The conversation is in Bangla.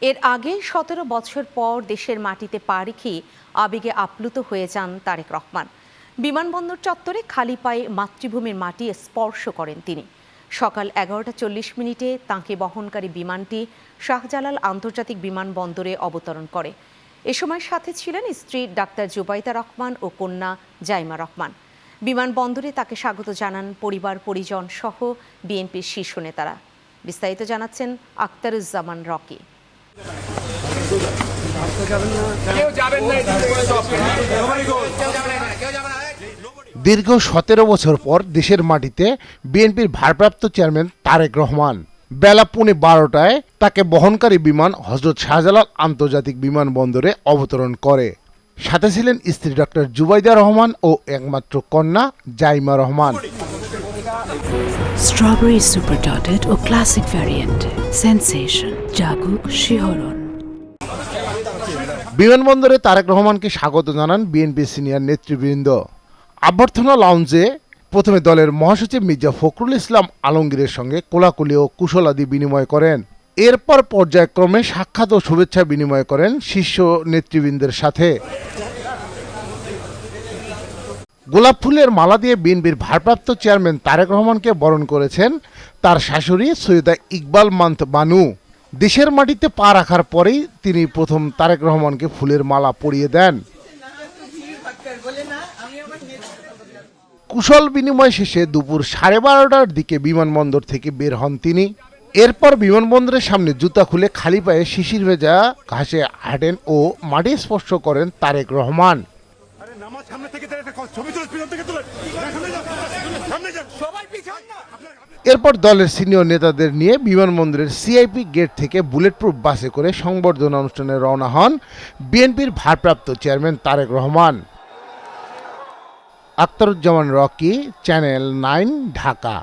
এর আগে ১৭ বছর পর দেশের মাটিতে পা রেখে আবেগে আপ্লুত হয়ে যান তারেক রহমান। বিমানবন্দর চত্বরে খালি পায়ে মাতৃভূমির মাটি স্পর্শ করেন তিনি। সকাল ১১টা ৪০ তাঁকে বহনকারী বিমানটি শাহজালাল আন্তর্জাতিক বিমানবন্দরে অবতরণ করে। এ সময় সাথে ছিলেন স্ত্রী ডাক্তার জুবাইদা রহমান ও কন্যা জাইমা রহমান। বিমানবন্দরে তাকে স্বাগত জানান পরিবার পরিজন সহ বিএনপির শীর্ষ নেতারা। বিস্তারিত জানাচ্ছেন আখতারুজ্জামান রকি। দীর্ঘ ১৭ বছর পর দেশের মাটিতে বিএনপির ভারপ্রাপ্ত চেয়ারম্যান তারেক রহমান। বেলা 12:15টায় তাকে বহনকারী বিমান হযরত শাহজালাল আন্তর্জাতিক বিমানবন্দরে অবতরণ করে। সাথে ছিলেন স্ত্রী ডক্টর জুবাইদা রহমান ও একমাত্র কন্যা Zaima Rahman. Strawberry super dotted ও ক্লাসিক ভ্যারিয়েন্ট সেন্সেশন জাগুক শিহরণ। বিমানবন্দরে তারেক রহমানকে স্বাগত জানান বিএনপি সিনিয়র নেতৃবৃন্দ। অভ্যর্থনা লাউঞ্জে প্রথমে দলের মহাসচিব মির্জা ফখরুল ইসলাম আলমগীরের সঙ্গে কোলাকুলি ও কুশলাদি বিনিময় করেন। এরপর পর্যায়ক্রমে সাক্ষাৎ ও শুভেচ্ছা বিনিময় করেন শীর্ষ নেতৃবৃন্দের সাথে। গোলাপ ফুলের মালা দিয়ে বিএনপির ভারপ্রাপ্ত চেয়ারম্যান তারেক রহমানকে বরণ করেছেন তার শাশুড়ি সৈয়দা ইকবাল মান্ত বানু। দেশের মাটিতে পা রাখার পরেই তিনি প্রথম তারেক রহমানকে ফুলের মালা পরিয়ে দেন। কুশল বিনিময় শেষে দুপুর 12:30টার দিকে বিমানবন্দর থেকে বের হন তিনি। এরপর বিমানবন্দরের সামনে জুতা খুলে খালি পায়ে শিশির ভেজা ঘাসে হাঁটেন ও মাটি স্পর্শ করেন তারেক রহমান। এরপর দলের সিনিয়র নেতাদের নিয়ে বিমানবন্দরের সিআইপি গেট থেকে বুলেটপ্রুফ বাসে করে সংবর্ধনা অনুষ্ঠানে রওনা হন বিএনপির ভারপ্রাপ্ত চেয়ারম্যান তারেক রহমান। আখতারুজ্জামান রকি, চ্যানেল 9, ঢাকা।